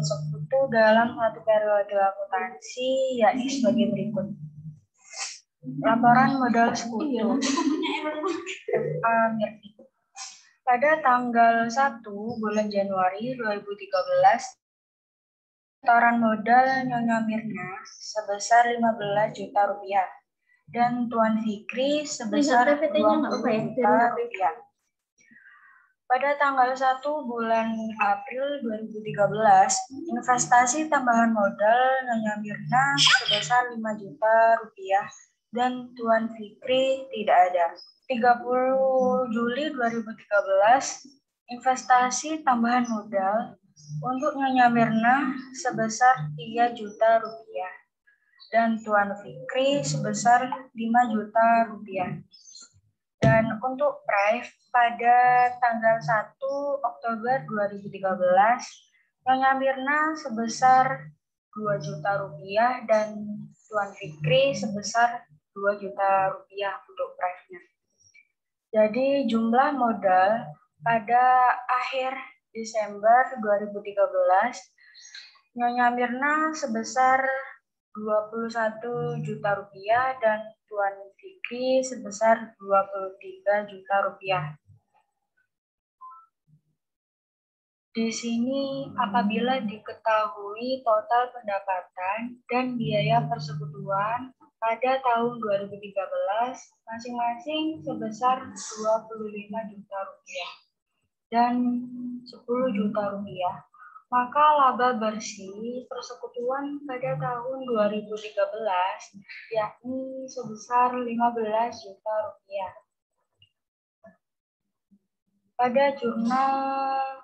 sekutu dalam satu periode akuntansi yakni sebagai berikut. Laporan modal sekutu. Pada tanggal 1 bulan Januari 2013, setoran modal Nyonya Mirna sebesar 15 juta rupiah dan Tuan Fikri sebesar 20 juta rupiah. Pada tanggal 1 bulan April 2013, investasi tambahan modal Nyonya Mirna sebesar 5 juta rupiah dan Tuan Fikri tidak ada. 30 Juli 2013, investasi tambahan modal untuk Nyonya Mirna sebesar 3 juta rupiah dan Tuan Fikri sebesar 5 juta rupiah. Dan untuk Prive pada tanggal 1 Oktober 2013, Nyonya Mirna sebesar 2 juta rupiah dan Tuan Fikri sebesar 2 juta rupiah untuk Prive-nya. Jadi jumlah modal pada akhir Desember 2013, Nyonya Mirna sebesar 21 juta rupiah dan Tuan Fikri sebesar 23 juta rupiah. Di sini apabila diketahui total pendapatan dan biaya persekutuan pada tahun 2013 masing-masing sebesar 25 juta rupiah dan 10 juta rupiah. Maka laba bersih persekutuan pada tahun 2013 yakni sebesar 15 juta rupiah. Pada jurnal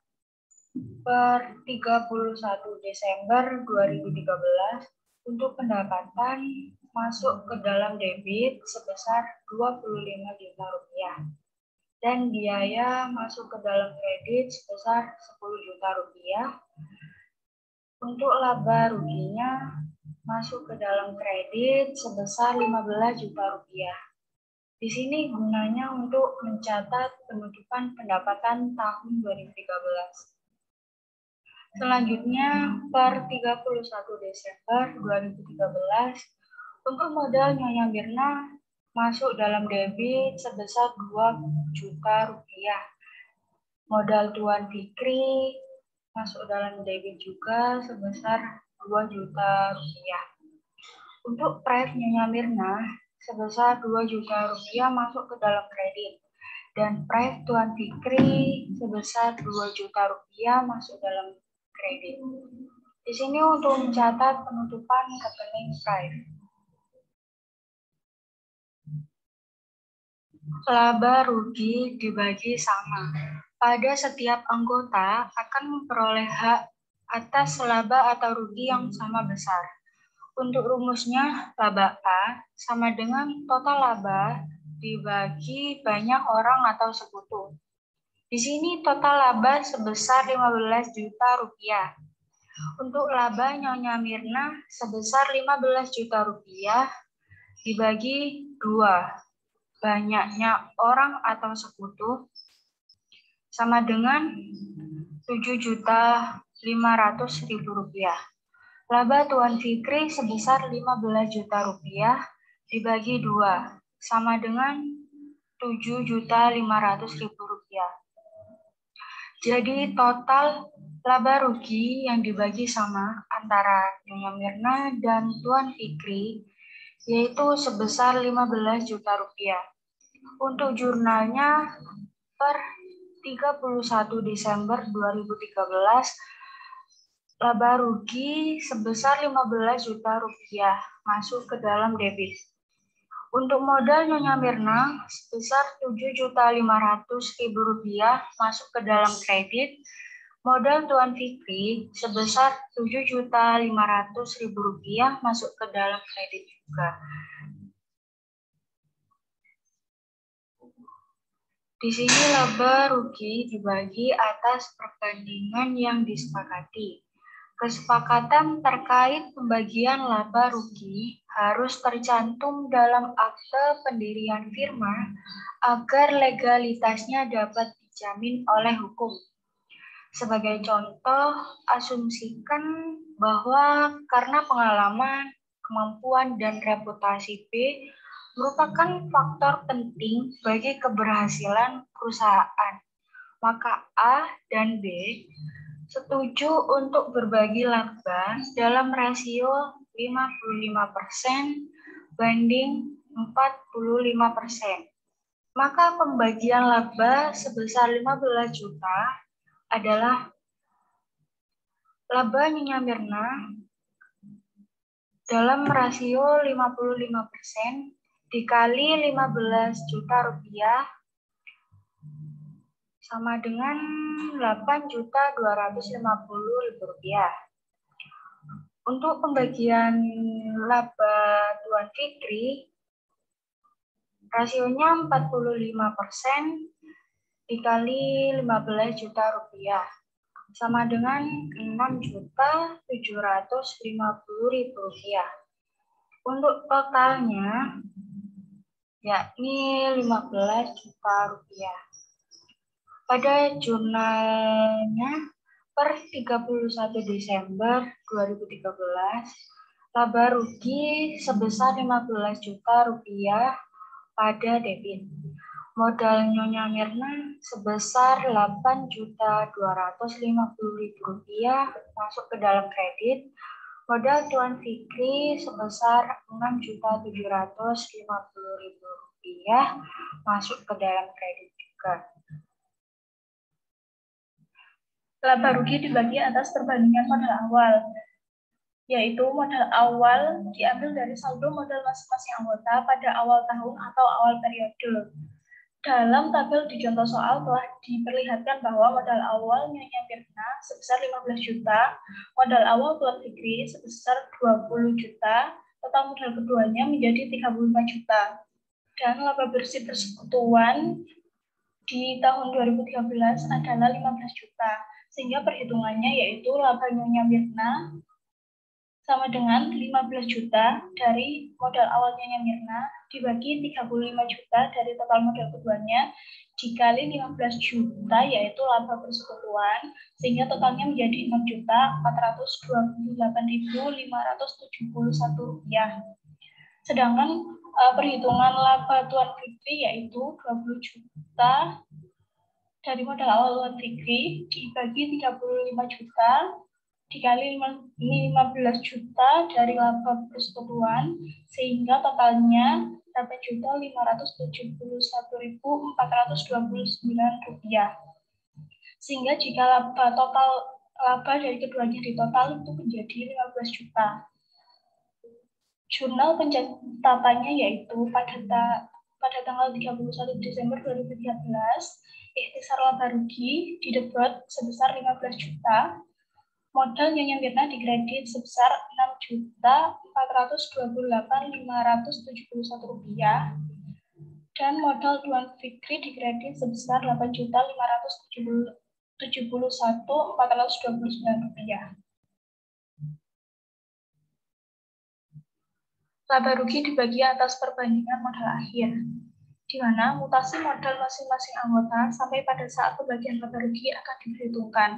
per 31 Desember 2013 untuk pendapatan masuk ke dalam debit sebesar 25 juta rupiah dan biaya masuk ke dalam kredit sebesar 10 juta rupiah. Untuk laba ruginya masuk ke dalam kredit sebesar 15 juta rupiah. Di sini gunanya untuk mencatat penutupan pendapatan tahun 2013. Selanjutnya, per 31 Desember 2013, untuk modal Nyonya Mirna masuk dalam debit sebesar 2 juta rupiah. Modal Tuan Fikri masuk dalam debit juga sebesar 2 juta rupiah. Untuk Prive Nyonya Mirna sebesar 2 juta rupiah masuk ke dalam kredit. Dan Prive Tuan Fikri sebesar 2 juta rupiah masuk dalam kredit. Di sini untuk mencatat penutupan rekening Prive. Laba rugi dibagi sama. Pada setiap anggota akan memperoleh hak atas laba atau rugi yang sama besar. Untuk rumusnya, laba A sama dengan total laba dibagi banyak orang atau sekutu. Di sini total laba sebesar 15 juta rupiah. Untuk laba Nyonya Mirna sebesar 15 juta rupiah dibagi 2. Banyaknya orang atau sekutu sama dengan 7.500.000 rupiah. Laba Tuan Fikri sebesar 15 juta rupiah dibagi 2 sama dengan 7.500.000 rupiah. Jadi total laba rugi yang dibagi sama antara Nyonya Mirna dan Tuan Fikri yaitu sebesar 15 juta rupiah. Untuk jurnalnya per 31 Desember 2013 laba rugi sebesar 15 juta rupiah masuk ke dalam debit. Untuk modal Nyonya Mirna sebesar 7.500.000 rupiah masuk ke dalam kredit. Modal Tuan Fikri sebesar 7.500.000 rupiah masuk ke dalam kredit juga. Di sini laba rugi dibagi atas perbandingan yang disepakati. Kesepakatan terkait pembagian laba rugi harus tercantum dalam akte pendirian firma agar legalitasnya dapat dijamin oleh hukum. Sebagai contoh, asumsikan bahwa karena pengalaman, kemampuan, dan reputasi B merupakan faktor penting bagi keberhasilan perusahaan, maka A dan B setuju untuk berbagi laba dalam rasio 55% banding 45%. Maka pembagian laba sebesar 15 juta adalah laba Nyonya Mirna dalam rasio 55% dikali 15 juta rupiah sama dengan 8.250.000 rupiah. Untuk pembagian laba Tuan Fikri, rasionya 45% dikali 15 juta rupiah, sama dengan 6.750.000 rupiah. Untuk totalnya, yakni 15 juta rupiah. Pada jurnalnya per 31 Desember 2013, laba rugi sebesar 15 juta rupiah pada debit. Modal Nyonya Mirna sebesar 8.250.000 rupiah masuk ke dalam kredit. Modal Tuan Fikri sebesar 6.750.000 rupiah masuk ke dalam kredit juga. Laba rugi dibagi atas perbandingan modal awal, yaitu modal awal diambil dari saldo modal masing-masing anggota pada awal tahun atau awal periode. Dalam tabel di contoh soal telah diperlihatkan bahwa modal awal Nyonya Mirna sebesar 15 juta, modal awal Tuan Fikri sebesar 20 juta, total modal keduanya menjadi 35 juta. Dan laba bersih persekutuan di tahun 2013 adalah 15 juta. Sehingga perhitungannya yaitu laba Nyonya Mirna sama dengan 15 juta dari modal awal Nyonya Mirna dibagi 35 juta dari total modal keduanya dikali 15 juta yaitu laba persekutuan, sehingga totalnya menjadi 6.428.571 rupiah. Sedangkan perhitungan laba Tuan Fikri yaitu 20 juta dari modal awal Tuan Fikri dibagi 35 juta dikali 15 juta dari laba persekutuan, sehingga totalnya 8.571.429 rupiah. Sehingga jika laba dari keduanya ditotal itu menjadi 15 juta. Jurnal pencatatannya yaitu pada tanggal 31 Desember 2013, ikhtisar laba rugi didebut sebesar 15 juta. Modal Nyonya Mirna dikredit sebesar 6.428.571 rupiah dan modal Tuan Fikri dikredit sebesar 8.571.429 rupiah. Laba rugi dibagi atas perbandingan modal akhir, di mana mutasi modal masing-masing anggota sampai pada saat pembagian laba rugi akan diperhitungkan.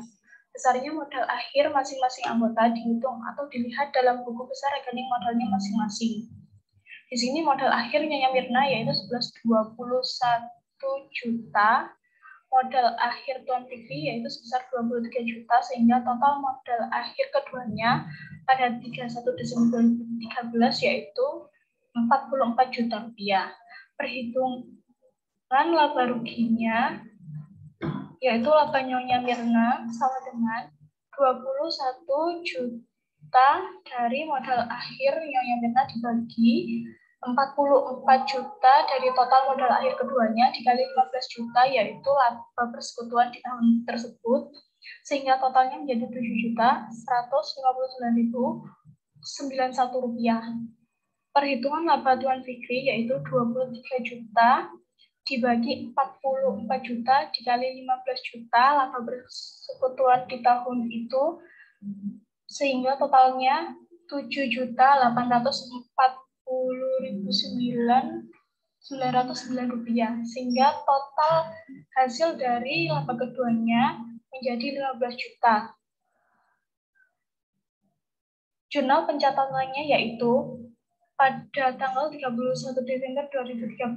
Besarnya modal akhir masing-masing anggota dihitung atau dilihat dalam buku besar rekening modalnya masing-masing. Di sini modal akhir Nyonya Mirna yaitu 11.21 juta, modal akhir Tuan Fikri yaitu sebesar 23 juta, sehingga total modal akhir keduanya pada 31 Desember 2013 yaitu 44 juta rupiah. Perhitungan laba ruginya yaitu laba Nyonya Mirna sama dengan 21 juta dari modal akhir Nyonya Mirna dibagi 44 juta dari total modal akhir keduanya dikali 15 juta yaitu laba persekutuan di tahun tersebut, sehingga totalnya menjadi 7.159.091 rupiah. Perhitungan laba Tuan Fikri yaitu 23 juta dibagi 44 juta dikali 15 juta laba persekutuan di tahun itu, sehingga totalnya 7.840.909 rupiah, sehingga total hasil dari laba keduanya menjadi 15 juta. Jurnal pencatatannya yaitu pada tanggal 31 Desember 2013,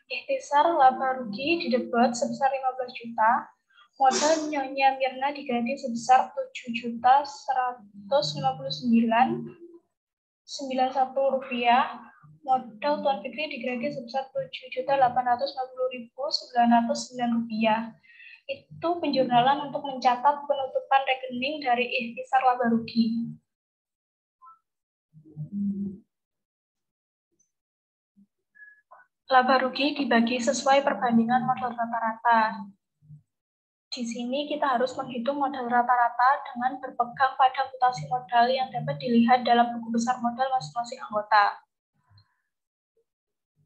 ikhtisar laba rugi didebat sebesar 15 juta, modal Nyonya Mirna digaji sebesar 7.159.91 rupiah, modal Tuan Fikri digaji sebesar 7.850.909 rupiah. Itu penjurnalan untuk mencatat penutupan rekening dari ikhtisar laba rugi. Laba rugi dibagi sesuai perbandingan modal rata-rata. Di sini kita harus menghitung modal rata-rata dengan berpegang pada mutasi modal yang dapat dilihat dalam buku besar modal masing-masing anggota.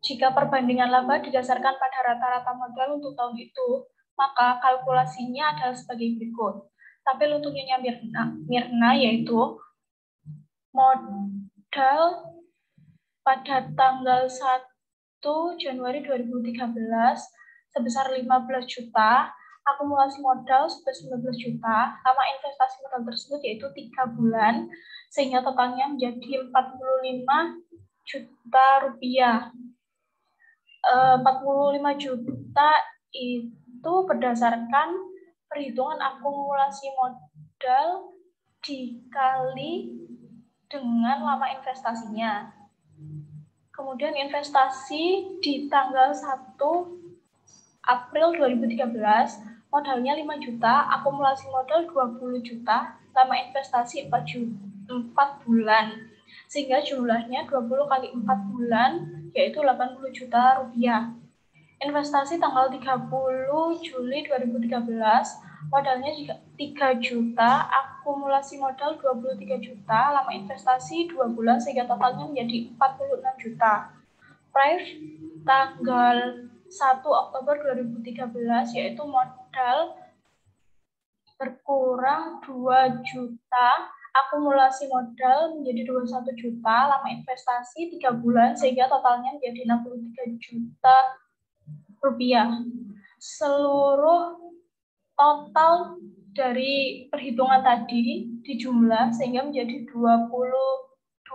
Jika perbandingan laba didasarkan pada rata-rata modal untuk tahun itu, maka kalkulasinya adalah sebagai berikut. Tabel untuk Nyonya Mirna yaitu modal pada tanggal 1 Januari 2013 sebesar 15 juta, akumulasi modal sebesar 19 juta, lama investasi modal tersebut yaitu 3 bulan, sehingga totalnya menjadi 45 juta rupiah. 45 juta itu berdasarkan perhitungan akumulasi modal dikali dengan lama investasinya. Kemudian investasi di tanggal 1 April 2013, modalnya 5 juta, akumulasi modal 20 juta, lama investasi 4 bulan. Sehingga jumlahnya 20 kali 4 bulan, yaitu 80 juta rupiah. Investasi tanggal 30 Juli 2013, modalnya 3 juta, akumulasi modal 23 juta, lama investasi 2 bulan, sehingga totalnya menjadi 46 juta. Price tanggal 1 Oktober 2013, yaitu modal berkurang 2 juta, akumulasi modal menjadi 21 juta, lama investasi 3 bulan, sehingga totalnya menjadi 63 juta rupiah. Seluruh total dari perhitungan tadi dijumlah sehingga menjadi 234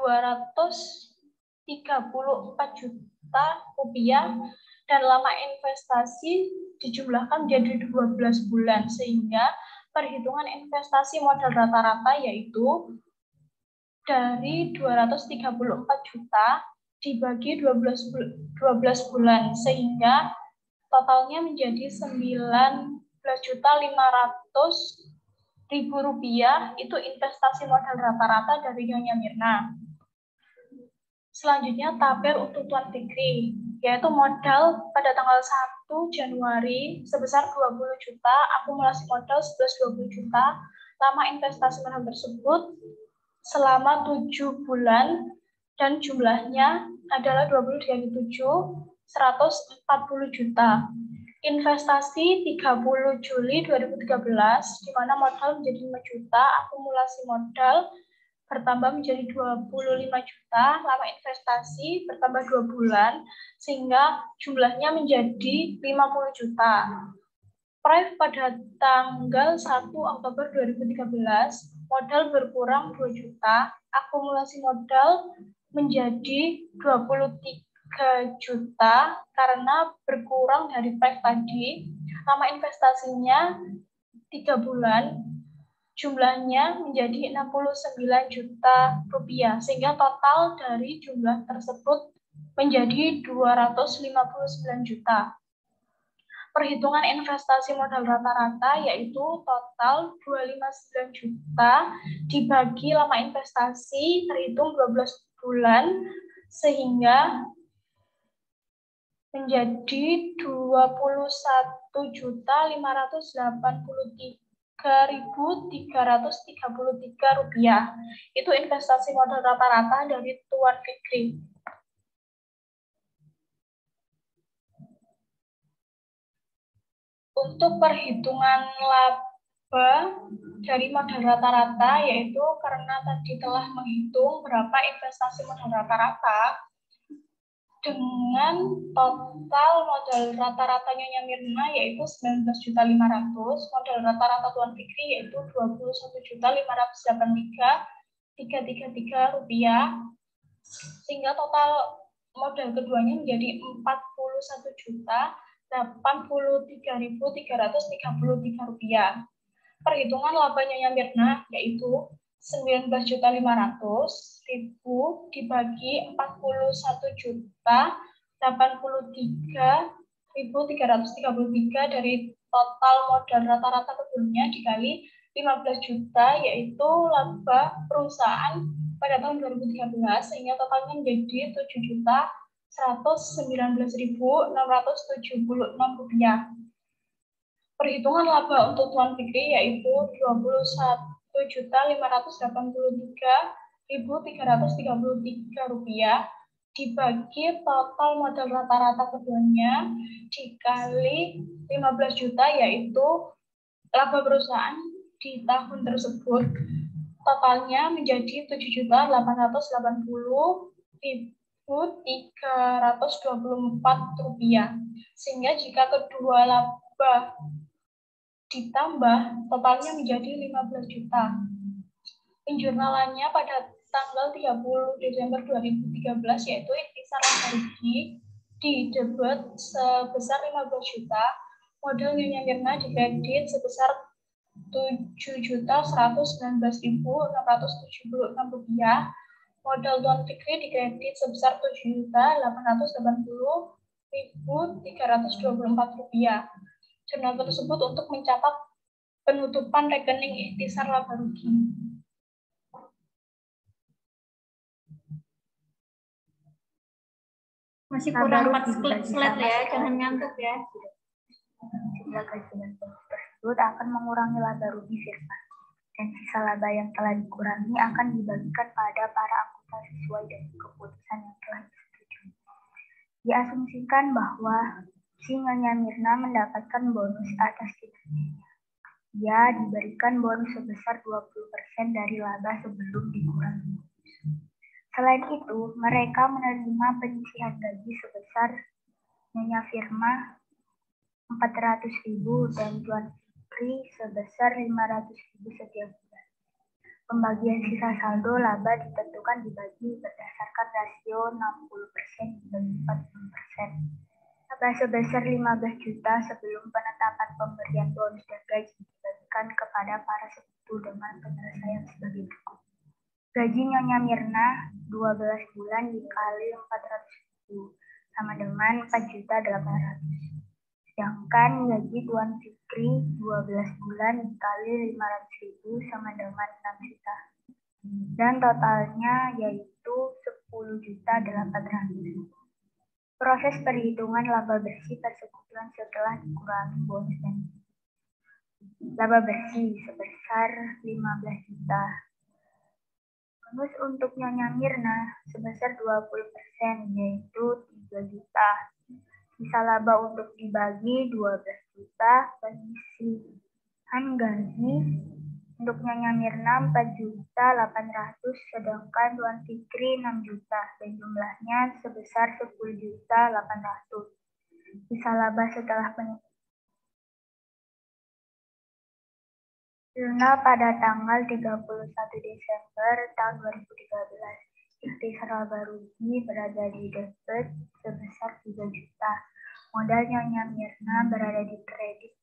juta rupiah, dan lama investasi dijumlahkan menjadi 12 bulan, sehingga perhitungan investasi modal rata-rata yaitu dari 234 juta dibagi 12 bulan, sehingga totalnya menjadi 19.500.000 rupiah. Itu investasi modal rata-rata dari Nyonya Mirna. Selanjutnya tabel untuk Tuan Fikri, yaitu modal pada tanggal 1 Januari sebesar 20 juta, akumulasi modal 11 juta, lama investasi modal tersebut selama 7 bulan, dan jumlahnya adalah 20 dikali 7, 140 juta. Investasi 30 Juli 2013, di mana modal menjadi 5 juta, akumulasi modal bertambah menjadi 25 juta, lama investasi bertambah 2 bulan, sehingga jumlahnya menjadi 50 juta. Price pada tanggal 1 Oktober 2013, modal berkurang 2 juta, akumulasi modal menjadi 23 juta karena berkurang dari price tadi, lama investasinya 3 bulan, jumlahnya menjadi 69 juta rupiah, sehingga total dari jumlah tersebut menjadi 259 juta. Perhitungan investasi modal rata-rata yaitu total 259 juta dibagi lama investasi terhitung 12 bulan, sehingga menjadi 21.583.333 rupiah. Itu investasi modal rata-rata dari Tuan Fikri. Untuk perhitungan laba dari modal rata-rata, yaitu karena tadi telah menghitung berapa investasi modal rata-rata, dengan total modal rata-rata Nyonya Mirna yaitu 19.500.000, modal rata-rata Tuan Fikri yaitu 21.583.333 rupiah, sehingga total modal keduanya menjadi 41.083.333 rupiah. Perhitungan laba Nyonya Mirna yaitu 19.500.000 dibagi 41.083.333 dari total modal rata-rata keduanya dikali 15 juta yaitu laba perusahaan pada tahun 2013 sehingga totalnya menjadi 7.119.676 rupiah. Perhitungan laba untuk Tuan Fikri yaitu 21.583.333 rupiah dibagi total modal rata-rata keduanya dikali 15 juta yaitu laba perusahaan di tahun tersebut totalnya menjadi 7.880.324 rupiah. Sehingga jika kedua laba ditambah, totalnya menjadi 15 juta. Penjurnalannya pada tanggal 30 Desember 2013 yaitu Ikhtisar Laba Rugi di debit sebesar 15 juta, modal Nyonya Mirna dikredit sebesar 7.119.676 rupiah, modal Tuan Fikri dikredit sebesar 7.880.324 rupiah. Jurnal tersebut untuk mencatat penutupan rekening ikhtisar laba rugi. Masih kurang 4 slide ya, jangan ngantuk ya. Jumlah gajian tersebut akan mengurangi laba rugi firma, dan sisa laba yang telah dikurangi akan dibagikan pada para anggota sesuai dengan keputusan yang telah disetujui. Diasumsikan bahwa si Nyonya Mirna mendapatkan bonus atas kinerjanya. Ia diberikan bonus sebesar 20% dari laba sebelum dikurangi. Selain itu, mereka menerima penyisihan gaji sebesar Nyonya Firma 400.000 dan Tuan Fikri sebesar 500.000 setiap bulan. Pembagian sisa saldo laba ditentukan dibagi berdasarkan rasio 60% dibagi 40%. Laba sebesar 15 juta sebelum penetapan pemberian bonus dan gaji dibagikan kepada para sekutu dengan penyelesaian sebagai berikut. Gaji Nyonya Mirna 12 bulan dikali 400.000 sama dengan 4.800.000. Sedangkan gaji Tuan Fikri 12 bulan dikali 500.000 sama dengan 6 juta. Dan totalnya yaitu 10.800.000. Proses perhitungan laba bersih persekutuan setelah dikurangi bonus dan laba bersih sebesar 15 juta. Bonus untuk Nyonya Mirna sebesar 20% yaitu 3 juta. Sisa laba untuk dibagi 12 juta, penyisihan gaji untuk Nyonya Mirna 4.800.000 sedangkan Tuan Fikri 6 juta dan jumlahnya sebesar 10.800.000. Sisa laba setelah jurnal pada tanggal 31 Desember tahun 2013. Ikhtisar laba rugi berada di debit sebesar 3 juta. Modal Nyonya Mirna berada di kredit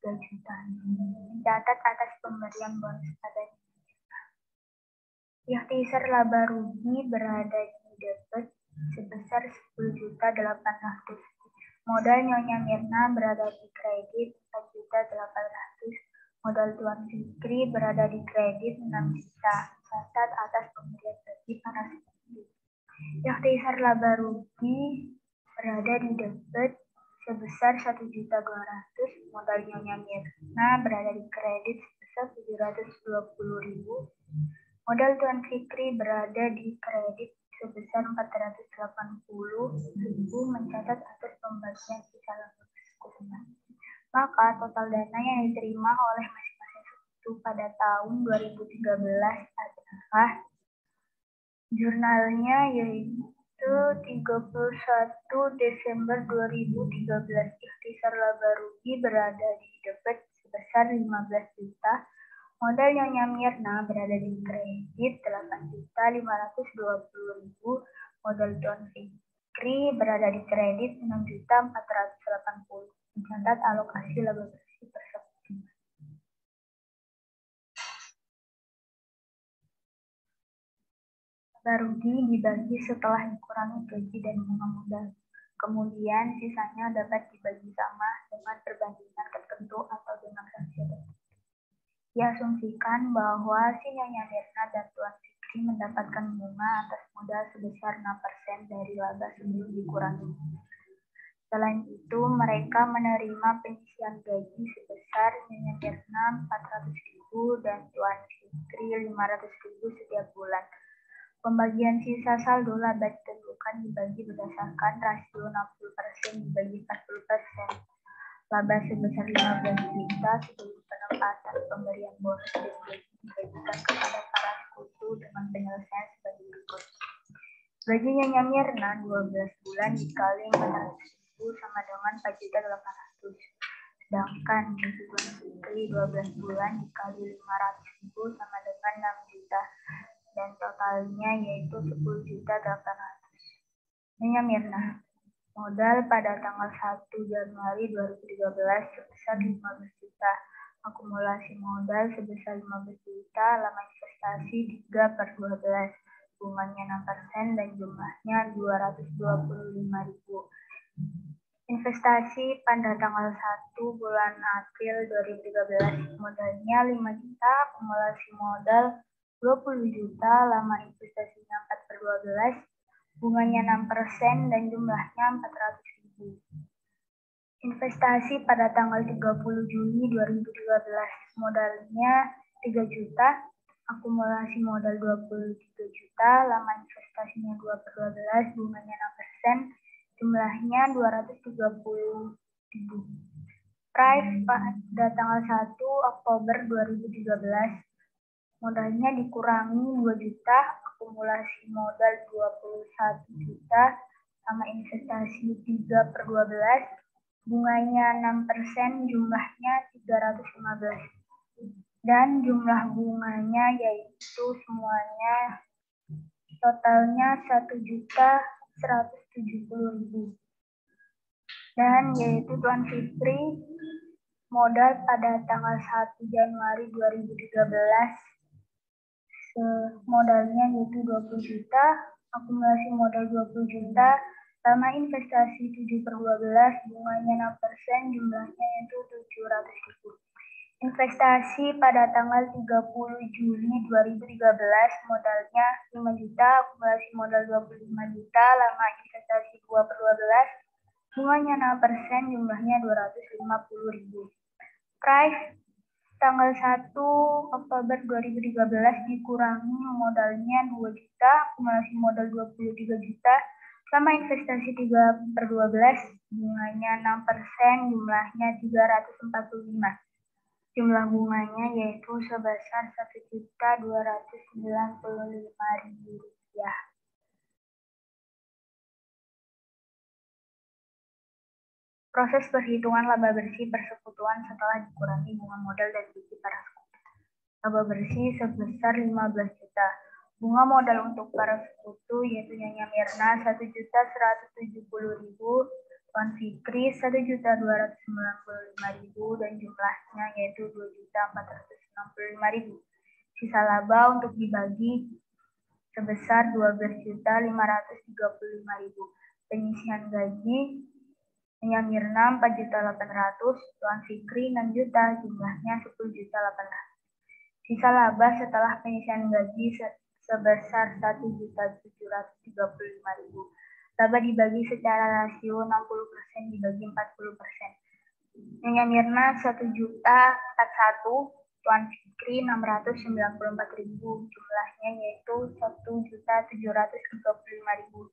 3 juta. Dicatat atas pemberian bonus pada Nyonya Mirna. Ikhtisar laba rugi berada di debit sebesar 10.800.000. Modal Nyonya Mirna berada di kredit 4.800.000. Modal Tuan Fikri berada di kredit 6 juta. Catat atas pemberian gaji para sekutu. Ikhtisar laba rugi berada di debit sebesar 1.200.000. Modal Nyonya Mirna berada di kredit sebesar 720.000. Modal Tuan Fikri berada di kredit sebesar 480.000 mencatat atas pembagian sisa laba persekutuan. Maka total dana yang diterima oleh masing-masing sekutu pada tahun 2013 adalah jurnalnya yaitu yaitu 31 Desember 2013 ikhtisar laba rugi berada di debit sebesar 15 juta. Modal Nyonya Mirna berada di kredit 8.520.000. Modal Tuan Fikri berada di kredit 6.480.000. Mencatat alokasi laba bersih per September. Laba rugi dibagi setelah dikurangi gaji dan bunga modal. Kemudian sisanya dapat dibagi sama dengan perbandingan tertentu atau dengan rasio. Diasumsikan bahwa si Nyonya Mirna dan Tuan Fikri mendapatkan bunga atas modal sebesar 6% dari laba sebelum dikurangi. Selain itu, mereka menerima penyisian gaji sebesar Nyonya Mirna 400.000 dan Tuan Fikri 500.000 setiap bulan. Pembagian sisa saldo laba ditentukan dibagi berdasarkan rasio 60% dibagi 40%. Laba sebesar 15 juta sebelum penempatan pemberian bonus dan gaji dibagikan kepada para sekutu dengan penyelesaian sebagai berikut. Gaji Nyonya Mirna 12 bulan dikali 400.000 sama dengan 4.800.000. Sedangkan gaji Tuan Fikri 12 bulan dikali 500.000 sama dengan 6 juta. Dan totalnya yaitu 10.800.000. Nyonya Mirna, modal pada tanggal 1 Januari 2013 sebesar 15 juta. Akumulasi modal sebesar 15 juta, lama investasi 3/12. Bunganya 6% dan jumlahnya 225.000. Investasi pada tanggal 1 bulan April 2013 modalnya 5 juta, akumulasi modal 20 juta, lama investasinya 4/12, bunganya 6% dan jumlahnya 400.000. Investasi pada tanggal 30 Juni 2013, modalnya 3 juta, akumulasi modal 23 juta, lama investasinya 2/12, bunganya 6%, jumlahnya 230.000. Price pada tanggal 1 Oktober 2013, modalnya dikurangi 2 juta, akumulasi modal 21 juta, sama investasi 3/12, bunganya 6%, jumlahnya 315. Dan jumlah bunganya yaitu semuanya totalnya 1.170.000. Dan yaitu Tuan Fikri modal pada tanggal 1 Januari 2013 modalnya yaitu 20 juta, akumulasi modal 20 juta, lama investasi 7/12, bunganya 6%, jumlahnya yaitu 700.000. Investasi pada tanggal 30 Juli 2013, modalnya 5 juta, akumulasi modal 25 juta, lama investasi 2/12, bunganya 6%, jumlahnya 250.000. Price tanggal 1 Oktober 2013 dikurangi modalnya 2 juta, akumulasi modal 23 juta, sama investasi 3/12, bunganya 6%, jumlahnya 345. Jumlah bunganya yaitu sebesar 1.295.000 rupiah. Proses perhitungan laba bersih persekutuan setelah dikurangi bunga modal dan gaji para sekutu. Laba bersih sebesar 15 juta. Bunga modal untuk para sekutu yaitu Nyonya Mirna 1.170.000, Tuan Fikri 1.295.000 dan jumlahnya yaitu 2.465.000. Sisa laba untuk dibagi sebesar 12.535.000. Penyisian gaji Nyonya Mirna 4.800.000, Tuan Fikri 6 juta, jumlahnya 10.800.000. Sisa laba setelah penyisian gaji sebesar 1.735.000. Laba dibagi secara rasio 60% dibagi 40%. Nyonya Mirna 1.041.000, Tuan Fikri 694.000, jumlahnya yaitu 1.735.000.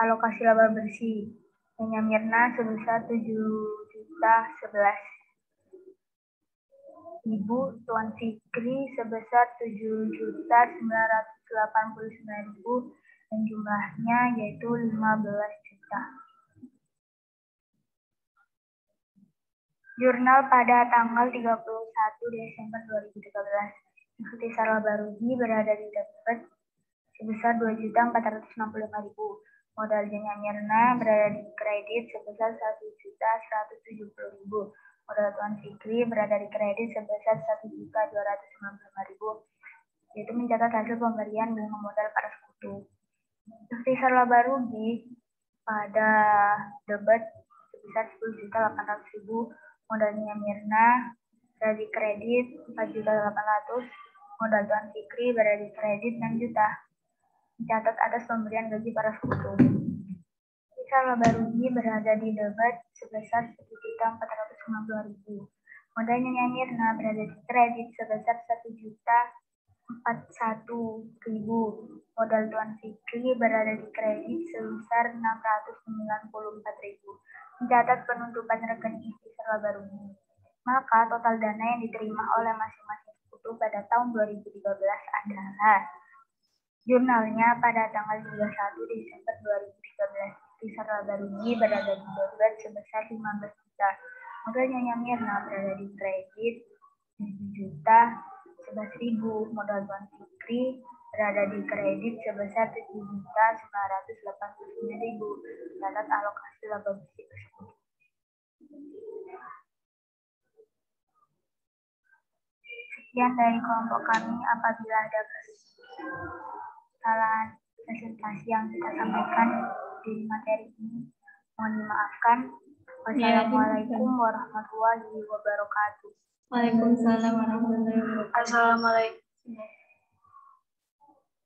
Alokasi laba bersih Nyonya Mirna sebesar 7.011.000, Tuan Fikri sebesar 7.989.000, dan jumlahnya yaitu 15 juta. Jurnal pada tanggal 31 Desember 2013. Ikuti Sarwa Barugi berada di debit sebesar 2.465.000. Modal Jenya Mirna berada di kredit sebesar 1.170.000. Modal Tuan Fikri berada di kredit sebesar 1.295.000. Yaitu mencatat hasil pemberian bunga modal para sekutu. Ikuti Sarwa Barugi pada debit sebesar 10.800.000. Modalnya Mirna berada di kredit 4.800.000. Modal Tuan Fikri berada di kredit 6 juta. Mencatat atas pemberian gaji para sekutu. Sarwa Barugi berada di debit sebesar 1.450.000. Modalnya Mirna berada di kredit sebesar 1.041.000. Modal Tuan Fikri berada di kredit sebesar 694.000. Mencatat penutupan rekening isi Sarwa Barugi. Maka total dana yang diterima oleh masing-masing sekutu pada tahun 2013 adalah jurnalnya pada tanggal 31 Desember 2013. Isi Sarwa Barugi berada di debit sebesar 15 juta. Modalnya Mirna berada di kredit 7 juta 11.000. Modal Tuan Fikri berada di kredit sebesar 7.989.000. Catat alokasi laba bersih tersebut. Sekian dari kelompok kami. Apabila ada kesalahan presentasi yang kita sampaikan di materi ini, mohon dimaafkan. Wassalamualaikum warahmatullahi wabarakatuh. Waalaikumsalam warahmatullahi wabarakatuh. Assalamualaikum.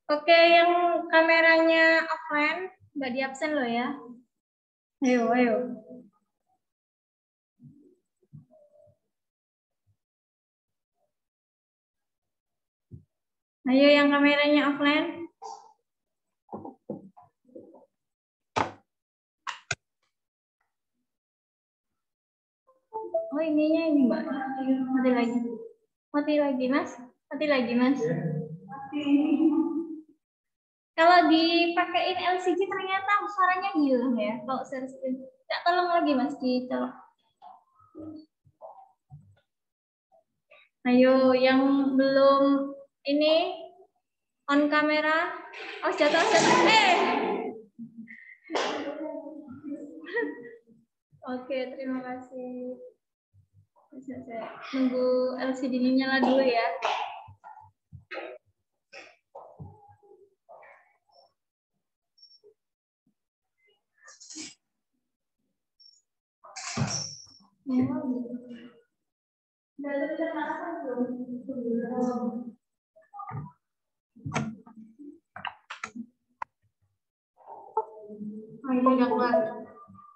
Oke, yang kameranya offline, nggak di absen loh ya. Ayo, ayo. Ayo yang kameranya offline. Oh ininya ini Mbak. Mati lagi. Mati lagi Mas. Mati lagi Mas. Kalau dipakein LCD ternyata suaranya hilang ya. Kalau share screen. Ya, tolong lagi Mas dicolok. Ayo yang belum ini on kamera. Oh jatuh. Oke, terima kasih. Saya nunggu LCD-nya nyala dulu ya. Udah keluar.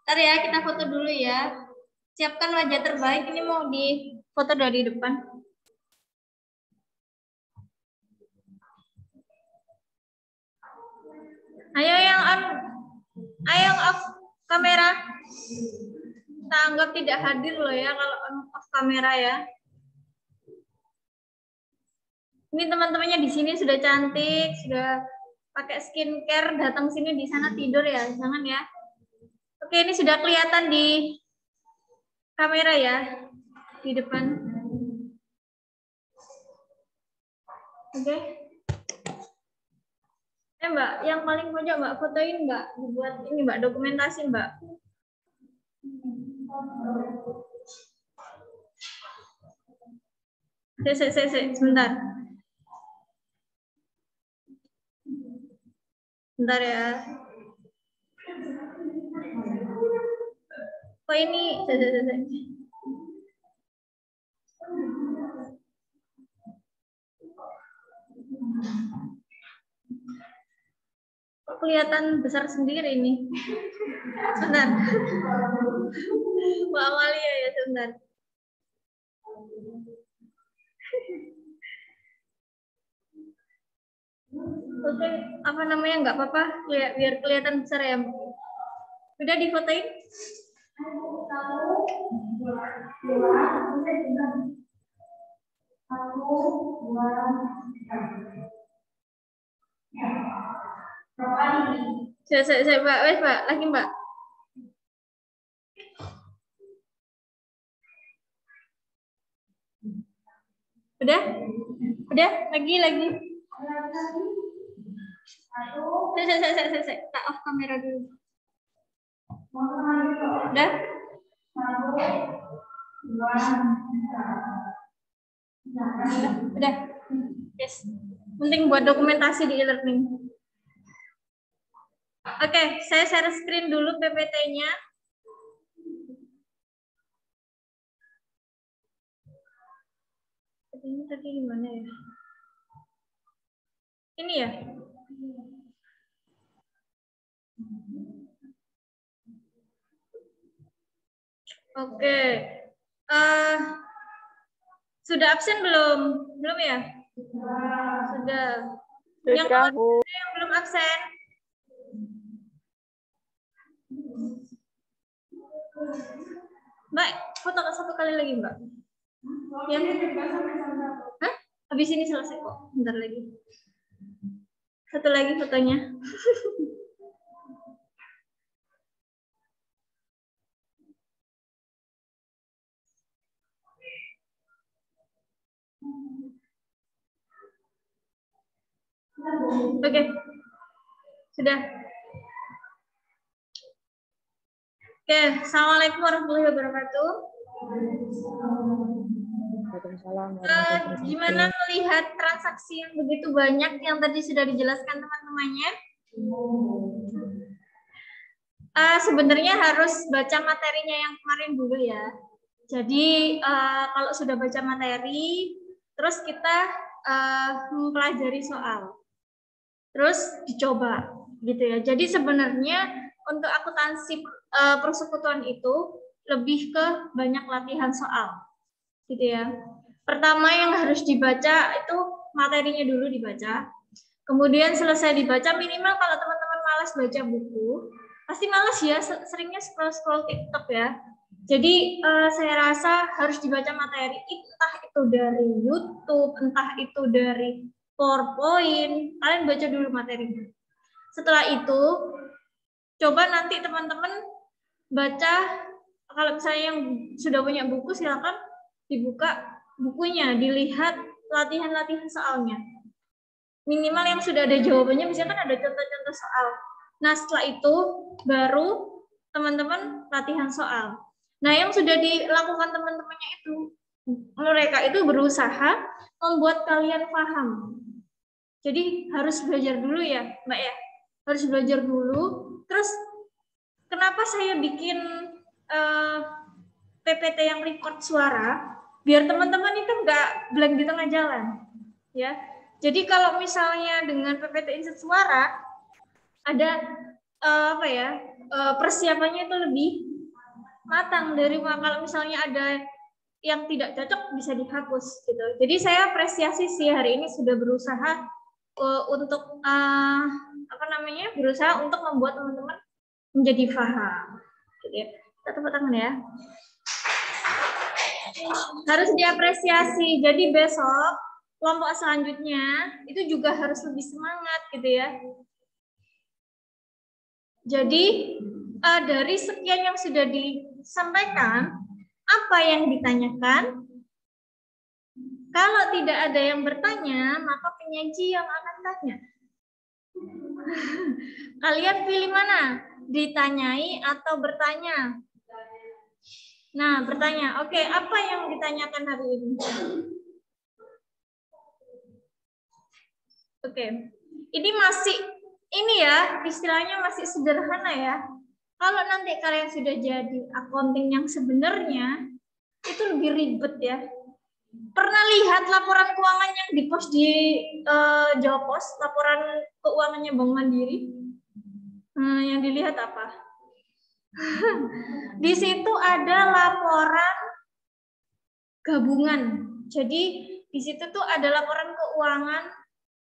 Ntar ya, kita foto dulu ya. Siapkan wajah terbaik, ini mau di foto dari depan. Ayo yang on, ayo yang off kamera. Kita anggap tidak hadir loh ya kalau on off kamera ya. Ini teman-temannya di sini sudah cantik, sudah pakai skincare, datang sini di sana tidur ya, jangan ya. Oke, ini sudah kelihatan di kamera ya, di depan. Oke. Mbak, yang paling pojok Mbak, fotoin Mbak, buat ini Mbak, dokumentasi Mbak. Sebentar. Bentar ya. Oh ini, kelihatan besar sendiri ini. Sebentar. Mbak Amalia ya, sebentar. Oke, apa namanya nggak apa-apa, biar kelihatan besar ya. Udah difotoin? Saya Mbak, wes Mbak, lagi Mbak. Udah? Udah? Lagi. Saya. Tak off kamera dulu. Udah? Udah. Yes. Penting buat dokumentasi di e-learning. Oke, saya share screen dulu PPT-nya. Ini tadi gimana ya? Ini ya? Oke. Sudah absen belum? Belum ya? Sudah. Yang belum absen? Mbak, foto satu kali lagi, Mbak. Ya. Hah? Habis ini selesai kok. Bentar lagi. Satu lagi fotonya. Oke. Sudah. Oke, Assalamualaikum warahmatullahi wabarakatuh. Gimana melihat transaksi yang begitu banyak yang tadi sudah dijelaskan teman-temannya? Sebenarnya harus baca materinya yang kemarin dulu ya. Jadi kalau sudah baca materi, terus kita mempelajari soal, terus dicoba, gitu ya. Jadi sebenarnya untuk akuntansi persekutuan itu lebih ke banyak latihan soal, gitu ya. Pertama yang harus dibaca itu materinya dulu dibaca. Kemudian selesai dibaca, minimal kalau teman-teman malas baca buku, pasti malas ya, seringnya scroll-scroll TikTok ya. Jadi saya rasa harus dibaca materi, entah itu dari YouTube, entah itu dari PowerPoint, kalian baca dulu materinya. Setelah itu, coba nanti teman-teman baca, kalau misalnya yang sudah punya buku, silakan dibuka bukunya, dilihat latihan-latihan soalnya. Minimal yang sudah ada jawabannya, misalkan ada contoh-contoh soal. Nah, setelah itu baru teman-teman latihan soal. Nah, yang sudah dilakukan teman-temannya itu, mereka itu berusaha membuat kalian paham. Jadi harus belajar dulu ya, Mbak ya. Harus belajar dulu. Terus kenapa saya bikin PPT yang record suara? Biar teman-teman itu nggak blank di tengah jalan, ya. Jadi kalau misalnya dengan PPT insert suara ada persiapannya itu lebih matang dari kalau misalnya ada yang tidak cocok bisa dihapus gitu. Jadi saya apresiasi sih hari ini sudah berusaha untuk berusaha untuk membuat teman-teman menjadi paham. Gitu ya. Kita tepuk tangan ya. Harus diapresiasi. Jadi besok kelompok selanjutnya itu juga harus lebih semangat gitu ya. Jadi dari sekian yang sudah disampaikan, apa yang ditanyakan? Kalau tidak ada yang bertanya, maka penyaji yang akan tanya. Kalian pilih mana? Ditanyai atau bertanya? Nah, bertanya. Oke, apa yang ditanyakan hari ini? Oke. Ini masih, ini ya, istilahnya masih sederhana ya. Kalau nanti kalian sudah jadi accounting yang sebenarnya, itu lebih ribet ya. Pernah lihat laporan keuangan yang di-post di Jawa Pos, laporan keuangannya Bank Mandiri? Yang dilihat apa? Di situ ada laporan gabungan. Jadi di situ tuh ada laporan keuangan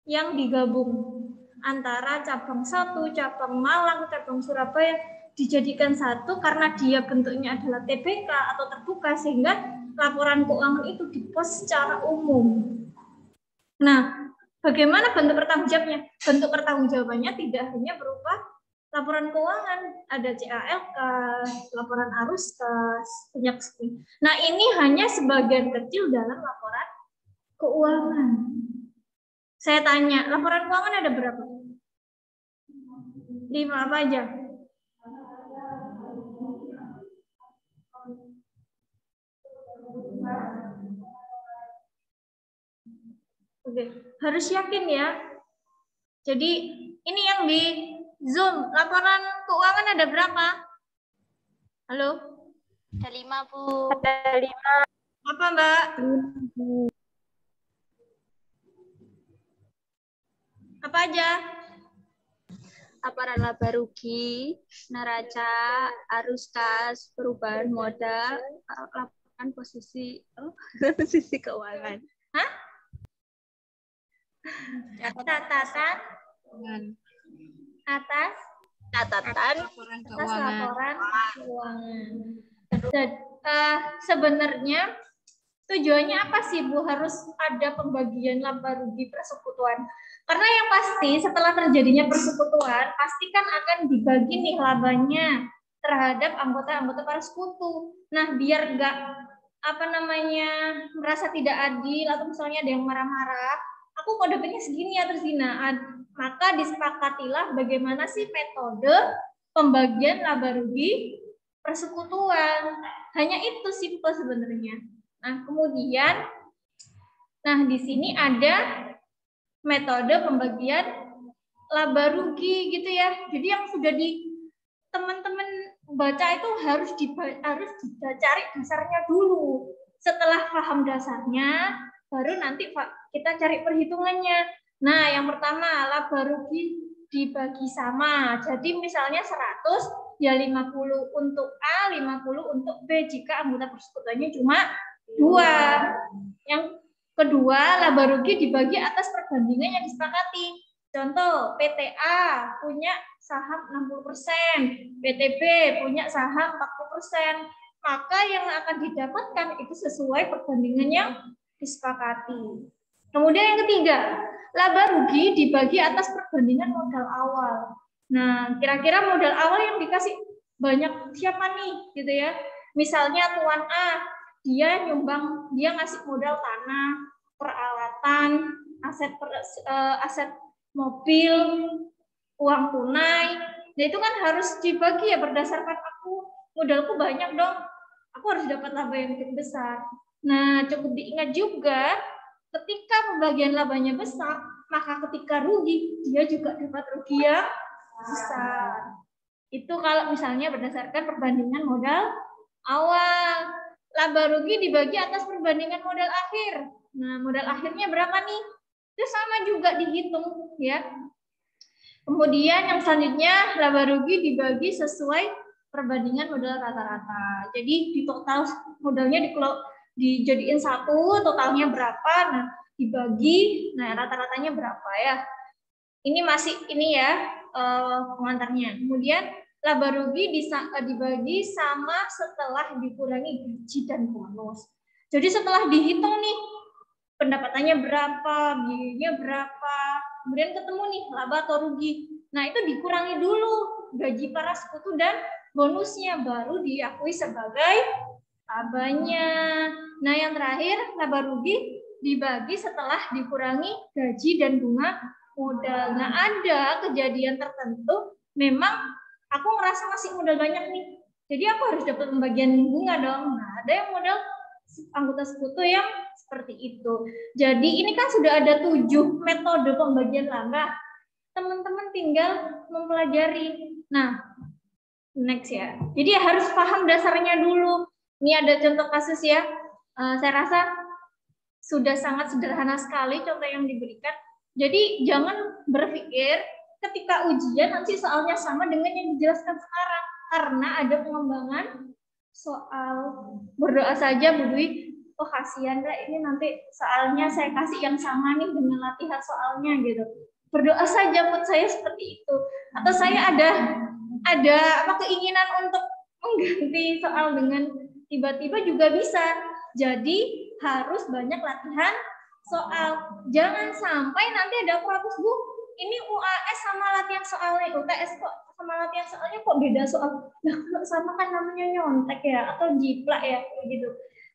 yang digabung antara cabang 1, cabang Malang, cabang Surabaya dijadikan satu karena dia bentuknya adalah TBK atau terbuka sehingga laporan keuangan itu di-post secara umum. Nah, bagaimana bentuk pertanggungjawabannya? Bentuk pertanggungjawabannya tidak hanya berupa laporan keuangan, ada CALK, laporan arus kas, banyak sekali. Nah, ini hanya sebagian kecil dalam laporan keuangan. Saya tanya, laporan keuangan ada berapa? 5 apa aja? Oke, harus yakin ya. Jadi ini yang di Zoom, laporan keuangan ada berapa? Halo? Ada 5, Bu. Ada 5. Apa, Mbak? Apa aja? Laporan laba rugi, neraca, arus kas, perubahan modal, laporan posisi posisi keuangan. Hah? Catatan atas laporan laporan keuangan. Dan sebenarnya tujuannya apa sih, Bu, harus ada pembagian laba rugi persekutuan? Karena yang pasti setelah terjadinya persekutuan pasti kan akan dibagi nih labanya terhadap anggota-anggota persekutu. Nah, biar nggak merasa tidak adil atau misalnya ada yang marah-marah, aku mau dapetnya segini atau segini. Maka disepakatilah bagaimana sih metode pembagian laba rugi persekutuan. Hanya itu simple sebenarnya. Nah, kemudian di sini ada metode pembagian laba rugi gitu ya. Jadi yang sudah teman-teman baca itu harus dicari dasarnya dulu. Setelah paham dasarnya, baru nanti kita cari perhitungannya. Nah, yang pertama, laba rugi dibagi sama. Jadi misalnya 100, ya 50 untuk A, 50 untuk B jika anggota persekutuannya cuma 2. Yang kedua, laba rugi dibagi atas perbandingan yang disepakati. Contoh, PTA punya saham 60%, PTB punya saham 40%. Maka yang akan didapatkan itu sesuai perbandingan yang disepakati. Kemudian yang ketiga, laba rugi dibagi atas perbandingan modal awal. Nah, kira-kira modal awal yang dikasih banyak siapa nih, gitu ya? Misalnya Tuan A, dia ngasih modal tanah, peralatan, aset mobil, uang tunai. Nah, itu kan harus dibagi ya berdasarkan modalku banyak dong. Aku harus dapat laba yang lebih besar. Nah, cukup diingat juga ketika pembagian labanya besar, maka ketika rugi, dia juga dapat rugi yang besar. Itu kalau misalnya berdasarkan perbandingan modal awal. Laba rugi dibagi atas perbandingan modal akhir. Nah, modal akhirnya berapa nih? Itu sama juga dihitung ya. Kemudian yang selanjutnya, laba rugi dibagi sesuai perbandingan modal rata-rata. Jadi di total modalnya dijadiin 1, totalnya berapa? Nah, dibagi, rata-ratanya berapa ya? Ini pengantarnya. Kemudian laba rugi dibagi sama setelah dikurangi gaji dan bonus. Jadi setelah dihitung nih, pendapatannya berapa, biayanya berapa, kemudian ketemu nih laba atau rugi. Nah, itu dikurangi dulu gaji para sekutu dan bonusnya, baru diakui sebagai labanya. Nah, yang terakhir, laba rugi dibagi setelah dikurangi gaji dan bunga modal. Nah, ada kejadian tertentu memang aku ngerasa masih modal banyak nih, jadi aku harus dapat pembagian bunga dong. Nah, ada yang modal anggota sekutu yang seperti itu. Jadi ini kan sudah ada 7 metode pembagian laba. Teman-teman tinggal mempelajari. Nah, next ya. Jadi harus paham dasarnya dulu. Ini ada contoh kasus ya. Saya rasa sudah sangat sederhana sekali contoh yang diberikan. Jadi jangan berpikir ketika ujian nanti soalnya sama dengan yang dijelaskan sekarang, karena ada pengembangan soal. Berdoa saja Bu Dwi, oh kasihan ini nanti soalnya saya kasih yang sama nih dengan latihan soalnya gitu. Berdoa saja buat saya seperti itu. Atau saya ada keinginan untuk mengganti soal dengan tiba-tiba juga bisa. Jadi harus banyak latihan soal. Jangan sampai nanti ada protes, Bu, ini UAS sama latihan soalnya, UTS kok sama latihan soalnya kok beda soal. Nah, kalau sama kan namanya nyontek ya, atau jiplak ya, gitu.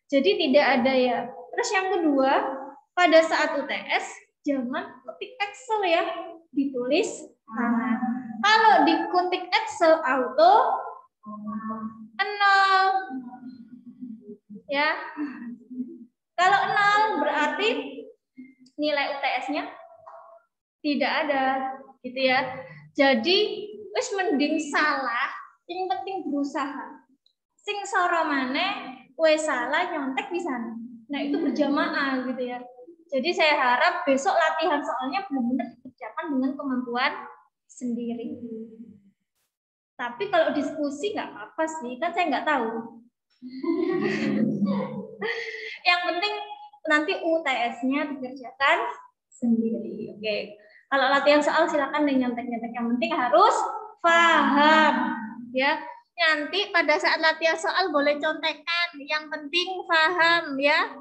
Jadi tidak ada ya. Terus yang kedua, pada saat UTS, jangan ketik Excel ya, ditulis tangan. Kalau diketik Excel auto, 0. Ya. Kalau 0 berarti nilai UTS-nya tidak ada, gitu ya. Jadi wis mending salah, yang penting berusaha. Sing sora maneh wis salah nyontek di sana. Nah, itu berjamaah gitu ya. Jadi saya harap besok latihan soalnya benar-benar dikerjakan dengan kemampuan sendiri. Tapi kalau diskusi nggak apa-apa sih, kan saya nggak tahu. Yang penting nanti UTS-nya dikerjakan sendiri. Oke. Kalau latihan soal silakan nyontek-nyontek. Yang penting harus paham, ya. Nanti pada saat latihan soal boleh contekan. Yang penting paham, ya.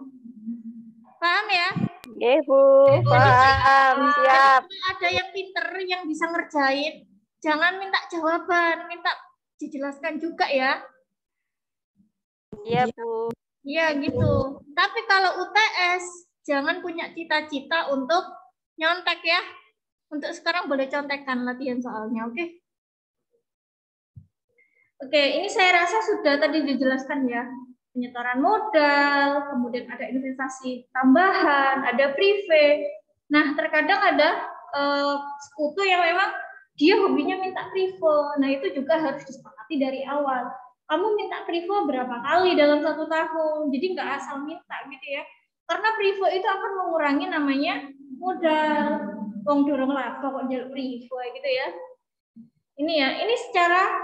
Paham ya? Oke, Bu. Paham, siap. Ada yang pinter yang bisa ngerjain. Jangan minta jawaban, minta dijelaskan juga ya. Iya, Bu. Iya gitu. Tapi kalau UTS jangan punya cita-cita untuk nyontek ya. Untuk sekarang boleh contekan latihan soalnya, oke? Oke, ini saya rasa sudah tadi dijelaskan ya. Penyetoran modal, kemudian ada investasi tambahan, ada privé. Nah, terkadang ada sekutu yang memang dia hobinya minta privé. Nah, itu juga harus disepakati dari awal. Kamu minta privé berapa kali dalam 1 tahun? Jadi nggak asal minta gitu ya. Karena privé itu akan mengurangi namanya modal. Wong dorong laba kok njaluk privé gitu ya. Ini ya, ini secara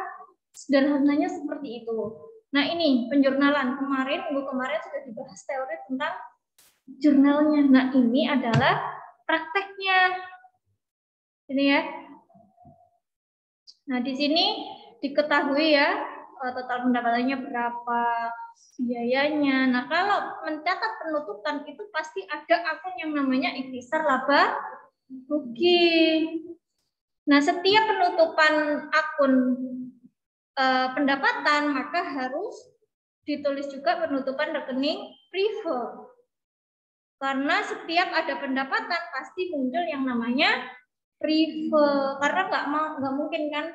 sederhananya seperti itu. Nah, ini penjurnalan minggu kemarin sudah dibahas teori tentang jurnalnya. Nah, ini adalah prakteknya. Ini ya. Nah, di sini diketahui ya total pendapatannya berapa, biayanya. Nah, kalau mencatat penutupan itu pasti ada akun yang namanya ikhtisar laba rugi. Nah, setiap penutupan akun pendapatan maka harus ditulis juga penutupan rekening privé. Karena setiap ada pendapatan pasti muncul yang namanya privé. Karena nggak mungkin kan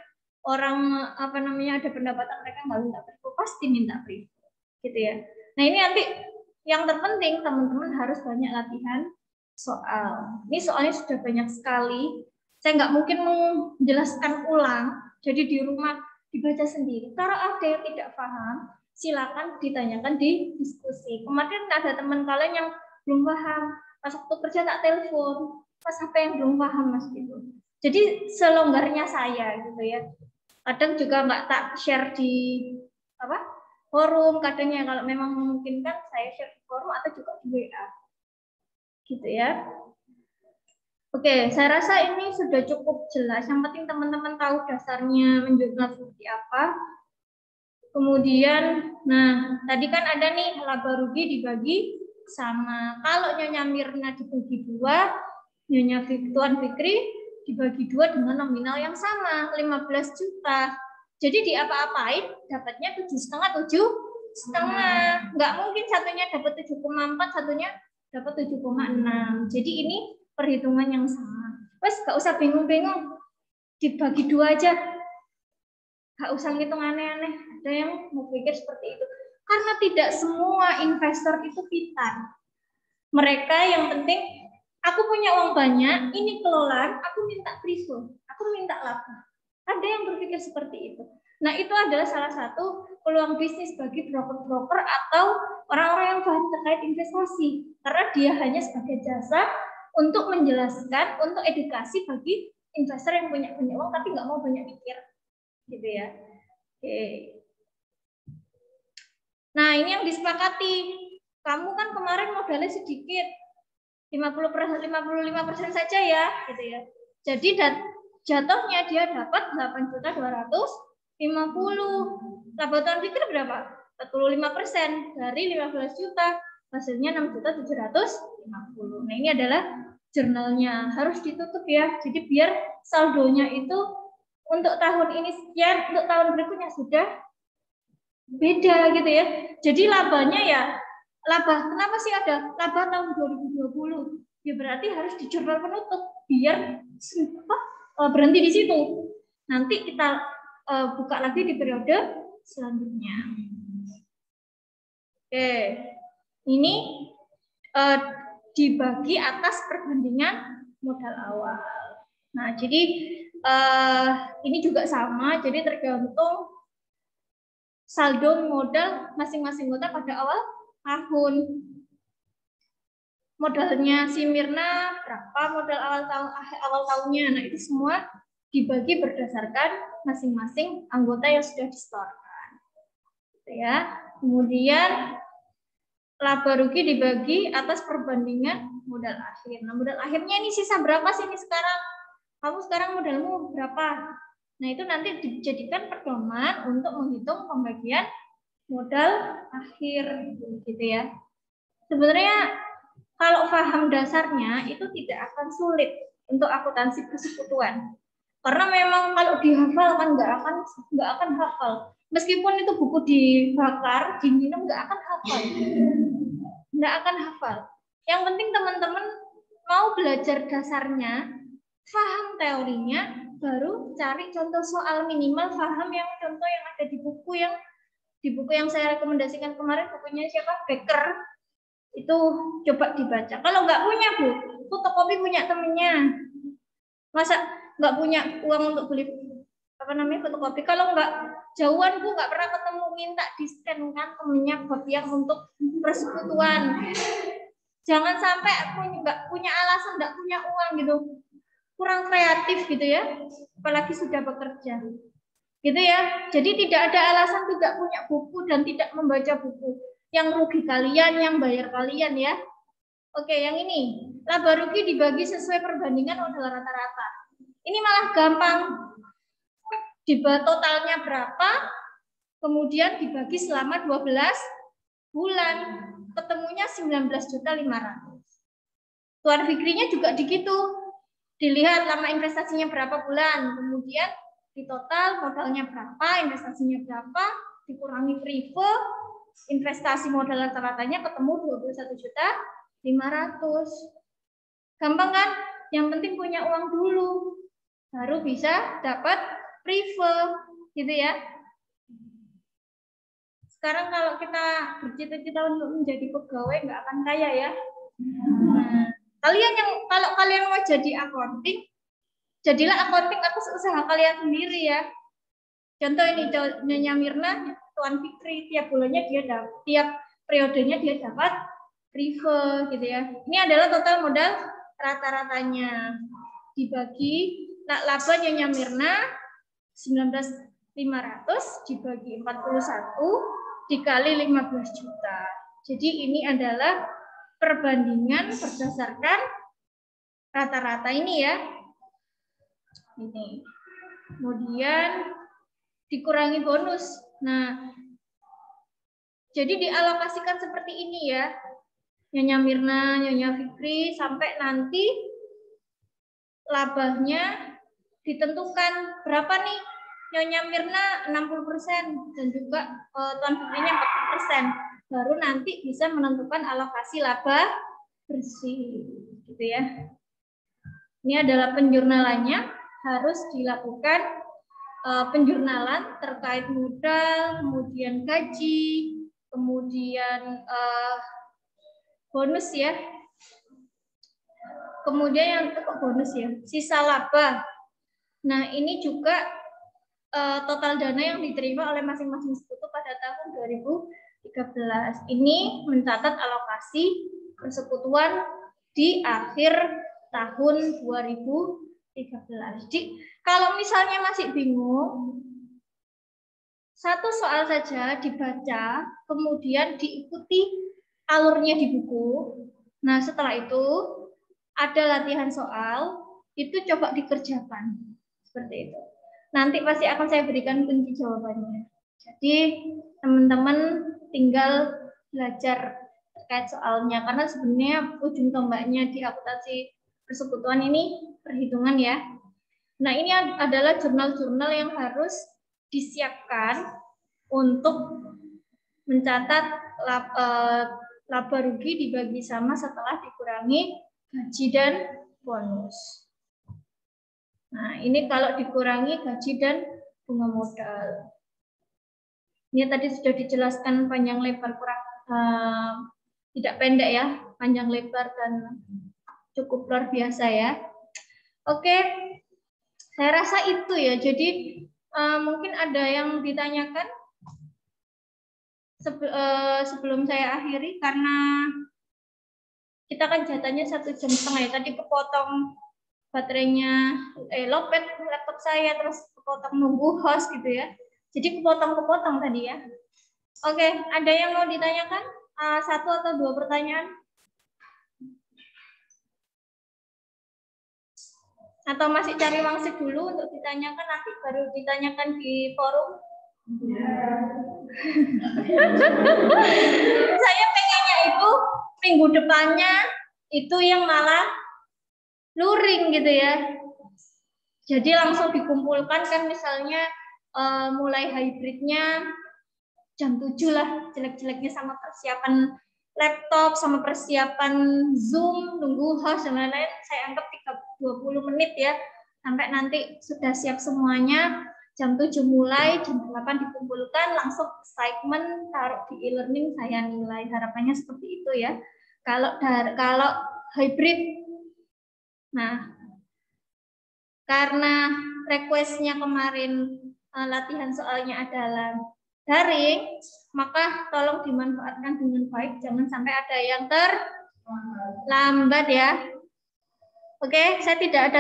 orang ada pendapatan mereka nggak minta privé, pasti minta privé, gitu ya. Nah, ini nanti yang terpenting teman-teman harus banyak latihan soal. Ini soalnya sudah banyak sekali. Saya nggak mungkin menjelaskan ulang. Jadi di rumah dibaca sendiri. Kalau ada yang tidak paham, silakan ditanyakan di diskusi. Kemarin ada teman kalian yang belum paham, pas waktu kerja tak telepon, pas apa yang belum paham Mas gitu. Jadi selonggarnya saya gitu ya. Kadang juga nggak tak share di forum, kadangnya kalau memang memungkinkan saya share di forum atau juga di WA. Gitu ya. Oke, saya rasa ini sudah cukup jelas. Yang penting teman-teman tahu dasarnya menjurnal seperti apa. Kemudian, nah tadi kan ada nih laba rugi dibagi sama. Kalau Nyonya Mirna dibagi 2, Nyonya Tuan Fikri dibagi 2 dengan nominal yang sama, 15 juta. Jadi di apa-apain dapatnya 7,5, 7,5. Nggak mungkin satunya dapat 7,4, satunya dapat 7,6. Jadi ini perhitungan yang sama. Wes gak usah bingung-bingung, dibagi 2 aja. Gak usah ngitung aneh-aneh. Ada yang mau pikir seperti itu. Karena tidak semua investor itu pintar. Mereka yang penting, aku punya uang banyak, ini kelolaan, aku minta privé, aku minta laba. Ada yang berpikir seperti itu. Nah, itu adalah salah satu peluang bisnis bagi broker-broker atau orang-orang yang paham terkait investasi. Karena dia hanya sebagai jasa untuk menjelaskan, untuk edukasi bagi investor yang punya uang tapi nggak mau banyak mikir, gitu ya. Oke. Nah, ini yang disepakati. Kamu kan kemarin modalnya sedikit, 55% saja ya, gitu ya. Jadi jatuhnya dia dapat 8.250.000. Laba tahun pikir berapa? 45% dari 15 juta. Hasilnya 6.750.000. Nah, ini adalah jurnalnya. Harus ditutup ya. Jadi biar saldonya itu untuk tahun ini sekian, untuk tahun berikutnya sudah beda gitu ya. Jadi labanya ya, laba, kenapa sih ada laba tahun 2020? Ya berarti harus di jurnal penutup biar berhenti di situ. Nanti kita buka lagi di periode selanjutnya. Oke, ini dibagi atas perbandingan modal awal. Nah, jadi ini juga sama, jadi tergantung saldo modal masing-masing kota pada awal tahun. Modalnya si Mirna berapa, modal awal tahunnya. Nah, itu semua dibagi berdasarkan masing-masing anggota yang sudah disetorkan. Gitu ya. Kemudian laba rugi dibagi atas perbandingan modal akhir. Nah, modal akhirnya ini sisa berapa sih ini sekarang? Kamu sekarang modalmu berapa? Nah, itu nanti dijadikan pedoman untuk menghitung pembagian modal akhir gitu ya. Sebenarnya kalau paham dasarnya itu tidak akan sulit untuk akuntansi persekutuan. Karena memang kalau dihafal kan nggak akan hafal. Meskipun itu buku dibakar, diminum nggak akan hafal. Nggak akan hafal. Yang penting teman-teman mau belajar dasarnya, paham teorinya, baru cari contoh soal, minimal paham yang contoh yang ada di buku yang saya rekomendasikan kemarin, bukunya siapa? Becker. Itu coba dibaca. Kalau nggak punya, Bu, fotokopi punya temennya. Masa nggak punya uang untuk beli fotokopi? Kalau nggak jauhan, Bu, nggak pernah ketemu, minta di-scan kan temennya buat yang untuk persekutuan. Jangan sampai nggak punya alasan, nggak punya uang gitu. Kurang kreatif gitu ya, apalagi sudah bekerja. Gitu ya. Jadi tidak ada alasan tidak punya buku dan tidak membaca buku. Yang rugi kalian, yang bayar kalian ya. Oke, yang ini. Laba rugi dibagi sesuai perbandingan modal rata-rata. Ini malah gampang. Totalnya berapa, kemudian dibagi selama 12 bulan. Ketemunya 19.500.000. Tuan Fikrinya juga begitu. Dilihat lama investasinya berapa bulan, kemudian di total modalnya berapa, investasinya berapa, dikurangi prive, investasi modal rata-ratanya ketemu 21.500.000. Gampang kan? Yang penting punya uang dulu, baru bisa dapat prive, gitu ya. Sekarang kalau kita bercita-cita untuk menjadi pegawai nggak akan kaya ya. Nah, kalau kalian mau jadi accounting, jadilah accounting atas usaha kalian sendiri ya. Contoh ini Nyonya Mirna, Tuan Fikri, tiap bulannya tiap periodenya dia dapat prive gitu ya. Ini adalah total modal rata-ratanya. Dibagi laba Nyonya Mirna 19.500 dibagi 41 dikali 15 juta. Jadi ini adalah perbandingan berdasarkan rata-rata ini ya. Ini. Kemudian dikurangi bonus. Nah, jadi dialokasikan seperti ini ya. Nyonya Mirna, Nyonya Fikri, sampai nanti labahnya ditentukan berapa nih. Nyonya Mirna 60% dan juga Tuan Fikrinya 40%. Baru nanti bisa menentukan alokasi laba bersih, gitu ya. Ini adalah penjurnalannya, harus dilakukan penjurnalan terkait modal, kemudian gaji, kemudian bonus ya. Kemudian yang bonus ya, sisa laba. Nah, ini juga total dana yang diterima oleh masing-masing sekutu pada tahun 2013. Ini mencatat alokasi persekutuan di akhir tahun 2013. Kalau misalnya masih bingung, satu soal saja dibaca, kemudian diikuti alurnya di buku. Nah, setelah itu ada latihan soal, itu coba dikerjakan. Seperti itu. Nanti pasti akan saya berikan kunci jawabannya. Jadi, teman-teman tinggal belajar terkait soalnya, karena sebenarnya ujung tombaknya di akuntansi persekutuan ini perhitungan ya. Nah, ini adalah jurnal-jurnal yang harus disiapkan untuk mencatat laba rugi dibagi sama setelah dikurangi gaji dan bonus. Nah, ini kalau dikurangi gaji dan bunga modal. Ini tadi sudah dijelaskan panjang lebar, kurang tidak pendek ya, panjang lebar dan cukup luar biasa ya. Oke, saya rasa itu ya. Jadi mungkin ada yang ditanyakan sebelum saya akhiri, karena kita kan jatahnya 1,5 jam ya. Tadi kepotong baterainya, lopet laptop saya, terus kepotong nunggu host gitu ya. Jadi kepotong tadi ya. Oke, ada yang mau ditanyakan? 1 atau 2 pertanyaan? Atau masih cari wangsit dulu untuk ditanyakan, nanti baru ditanyakan di forum? Saya pengennya itu minggu depannya itu yang malah luring gitu ya. Jadi langsung dikumpulkan kan, misalnya mulai hybridnya jam 7 lah, jelek-jeleknya, sama persiapan laptop, sama persiapan Zoom, nunggu host dan lain-lain. Saya anggap 20 menit ya, sampai nanti sudah siap semuanya. Jam 7 mulai, jam 8 dikumpulkan, langsung assignment, taruh di e-learning, saya nilai. Harapannya seperti itu ya. Kalau hybrid, nah karena request-nya kemarin latihan soalnya adalah daring, maka tolong dimanfaatkan dengan baik, jangan sampai ada yang terlambat ya. Oke, saya tidak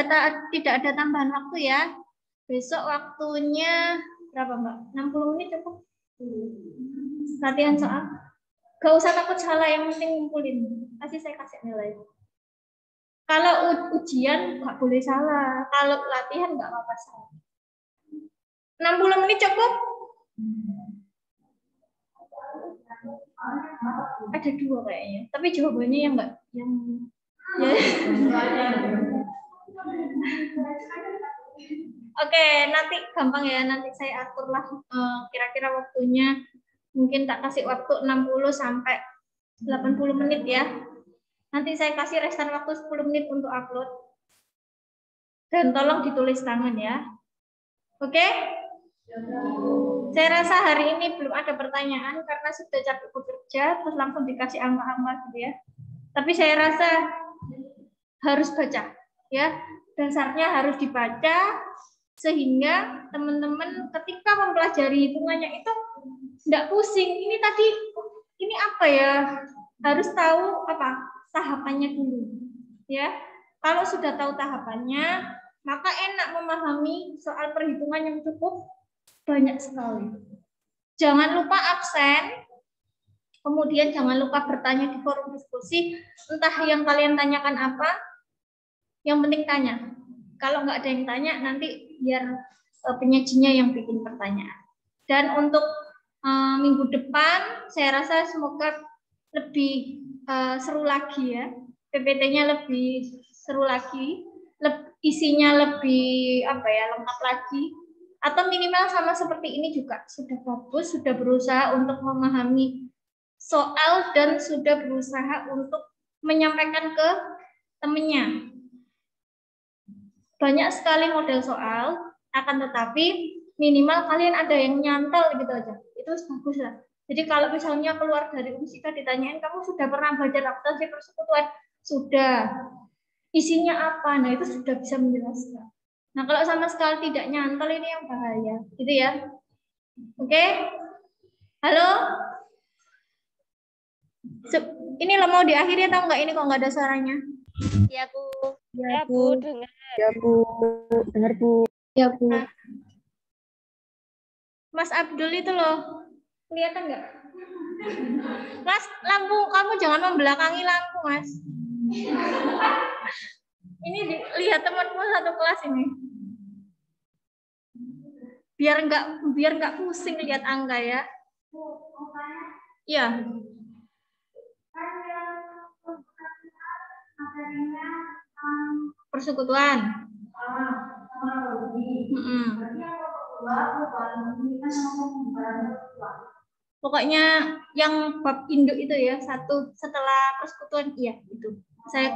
ada tambahan waktu ya. Besok waktunya berapa, Mbak? 60 menit cukup. Latihan soal. Gak usah takut salah, yang penting ngumpulin. Pasti saya kasih nilai. Kalau ujian nggak boleh salah. Kalau latihan nggak apa-apa salah. 60 menit cukup? Ada 2 kayaknya. Tapi jawabannya yang enggak, yang ya. Oke, nanti gampang ya. Nanti saya aturlah kira-kira waktunya. Mungkin tak kasih waktu 60 sampai 80 menit ya. Nanti saya kasih restan waktu 10 menit untuk upload. Dan tolong ditulis tangan ya. Oke? Saya rasa hari ini belum ada pertanyaan karena sudah capek bekerja, terus langsung dikasih angka-angka gitu ya. Tapi saya rasa harus baca, ya. Dasarnya harus dibaca sehingga teman-teman ketika mempelajari hitungannya itu tidak pusing. Ini tadi, ini apa ya? Harus tahu apa tahapannya dulu, ya. Kalau sudah tahu tahapannya, maka enak memahami soal perhitungan yang cukup banyak sekali. Jangan lupa absen, kemudian jangan lupa bertanya di forum diskusi, entah yang kalian tanyakan apa, yang penting tanya. Kalau nggak ada yang tanya, nanti biar penyajinya yang bikin pertanyaan. Dan untuk minggu depan, saya rasa semoga lebih seru lagi ya, PPT-nya lebih seru lagi, isinya lebih lengkap lagi. Atau minimal sama seperti ini juga sudah bagus, sudah berusaha untuk memahami soal dan sudah berusaha untuk menyampaikan ke temannya. Banyak sekali model soal, akan tetapi minimal kalian ada yang nyantol gitu aja. Itu bagus lah. Jadi kalau misalnya keluar dari Unsika ditanyain, kamu sudah pernah baca akuntansi persekutuan? Sudah. Isinya apa? Nah, itu sudah bisa menjelaskan. Nah, kalau sama sekali tidak nyantol, ini yang bahaya. Gitu ya. Oke? Halo? Ini lo mau diakhiri atau enggak? Ini kok enggak ada suaranya? Ya, Bu. Ya, Bu, dengar. Ya, Bu. Dengar, Bu. Ya, Bu. Mas Abdul itu loh. Kelihatan enggak? Mas, lampu kamu jangan membelakangi lampu, Mas. Ini lihat temanmu satu kelas ini. Biar nggak pusing lihat angka ya. Iya. persekutuan. Pokoknya yang bab induk itu ya, satu setelah persekutuan, iya itu. Saya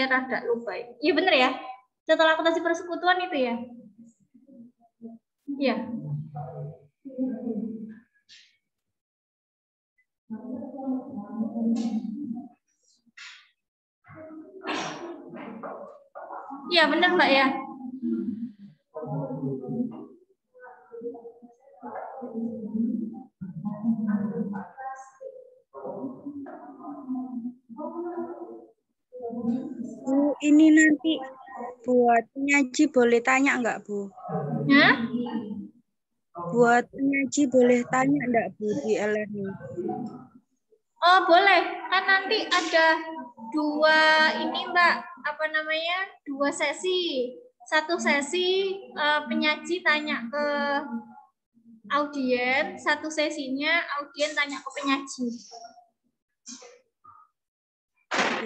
rada lupa. Iya bener ya. Setelah akutasi persekutuan itu ya. Iya. Iya bener Mbak ya. Bu, ini nanti buat penyaji boleh tanya nggak, Bu? Hah? Buat penyaji boleh tanya nggak, Bu, di e-learning? Oh boleh, kan nanti ada dua ini Mbak, apa namanya, dua sesi. Satu sesi penyaji tanya ke audien, satu sesinya audien tanya ke penyaji.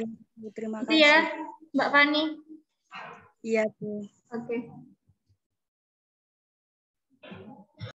Ya, Bu, terima Itu kasih. ya Mbak Fani. Iya, Bu. Oke.